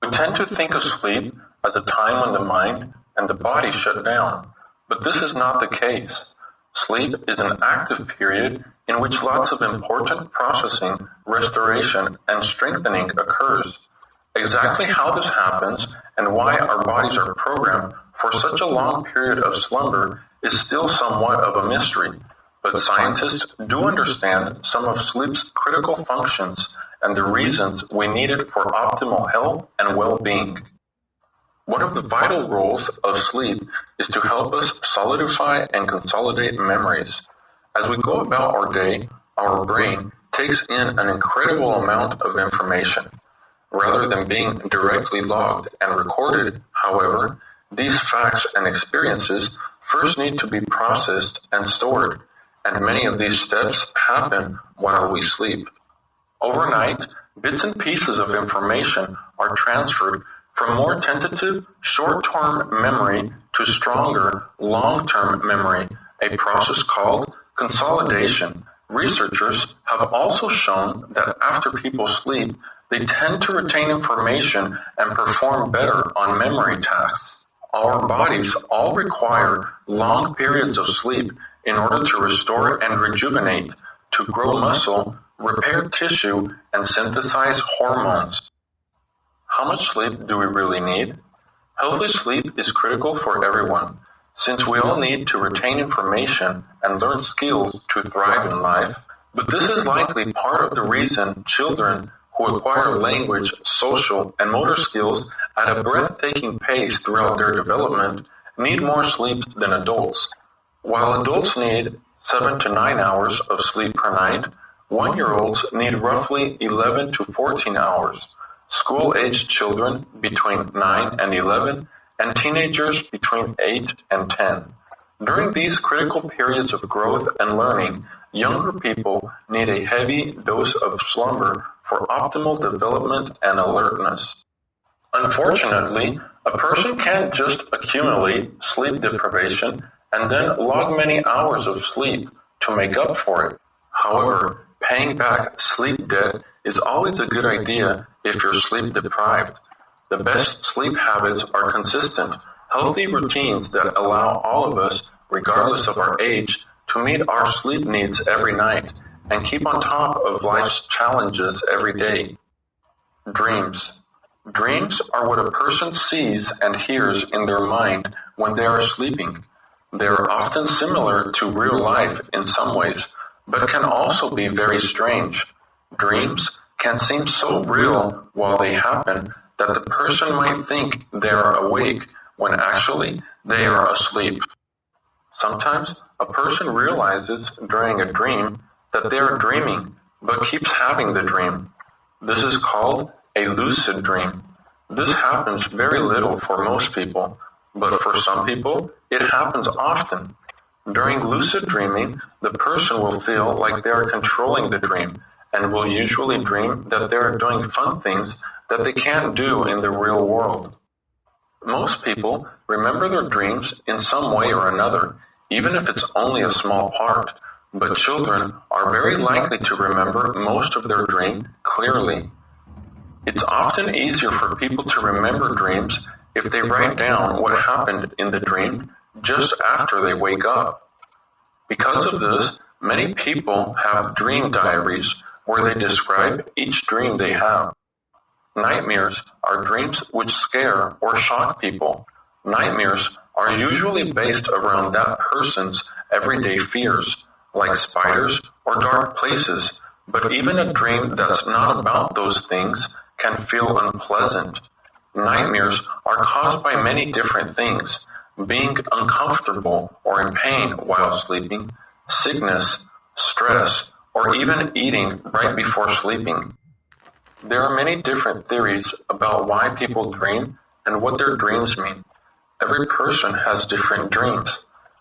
We tend to think of sleep as a time when the mind and the body shut down, but this is not the case. Sleep is an active period in which lots of important processing, restoration, and strengthening occurs. Exactly how this happens and why our bodies are programmed for such a long period of slumber is still somewhat of a mystery, but scientists do understand some of sleep's critical functions and the reasons we need it for optimal health and well-being. One of the vital roles of sleep is to help us solidify and consolidate memories. As we go about our day, our brain takes in an incredible amount of information. Rather than being directly logged and recorded, however, these facts and experiences first need to be processed and stored, and many of these steps happen while we sleep. Overnight, bits and pieces of information are transferred from more tentative, short-term memory to stronger, long-term memory, a process called consolidation. Researchers have also shown that after people sleep, they tend to retain information and perform better on memory tasks. Our bodies all require long periods of sleep in order to restore and rejuvenate, to grow muscle, repair tissue, and synthesize hormones. How much sleep do we really need? Healthy sleep is critical for everyone, since we all need to retain information and learn skills to thrive in life. But this is likely part of the reason children who acquire language, social, and motor skills at a breathtaking pace throughout their development need more sleep than adults. While adults need 7 to 9 hours of sleep per night, 1-year-olds need roughly 11 to 14 hours, school-aged children between 9 and 11, and teenagers between 8 and 10. During these critical periods of growth and learning, younger people need a heavy dose of slumber for optimal development and alertness. Unfortunately, a person can't just accumulate sleep deprivation and then log many hours of sleep to make up for it. However, paying back sleep debt is always a good idea if you're sleep deprived. The best sleep habits are consistent, healthy routines that allow all of us, regardless of our age, to meet our sleep needs every night and keep on top of life's challenges every day. Dreams. Dreams are what a person sees and hears in their mind when they are sleeping. They are often similar to real life in some ways, but can also be very strange. Dreams can seem so real while they happen that the person might think they are awake when actually they are asleep. Sometimes a person realizes during a dream that they are dreaming, but keeps having the dream. This is called a lucid dream. This happens very little for most people, but for some people, it happens often. During lucid dreaming, the person will feel like they are controlling the dream and will usually dream that they are doing fun things that they can't do in the real world. Most people remember their dreams in some way or another, even if it's only a small part, but children are very likely to remember most of their dream clearly. It's often easier for people to remember dreams if they write down what happened in the dream just after they wake up. Because of this, many people have dream diaries where they describe each dream they have. Nightmares are dreams which scare or shock people. Nightmares are usually based around that person's everyday fears, like spiders or dark places, but even a dream that's not about those things can feel unpleasant. Nightmares are caused by many different things: being uncomfortable or in pain while sleeping, sickness, stress, or even eating right before sleeping. There are many different theories about why people dream and what their dreams mean. Every person has different dreams.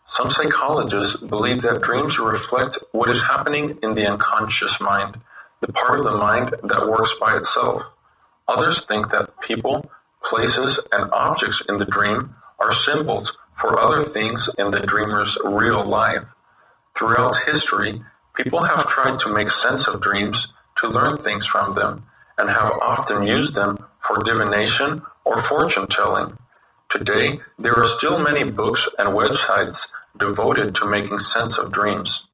Some psychologists believe that dreams reflect what is happening in the unconscious mind, the part of the mind that works by itself. Others think that people, places, and objects in the dream are symbols for other things in the dreamer's real life. Throughout history, people have tried to make sense of dreams, to learn things from them, and have often used them for divination, or fortune telling. Today, there are still many books and websites devoted to making sense of dreams.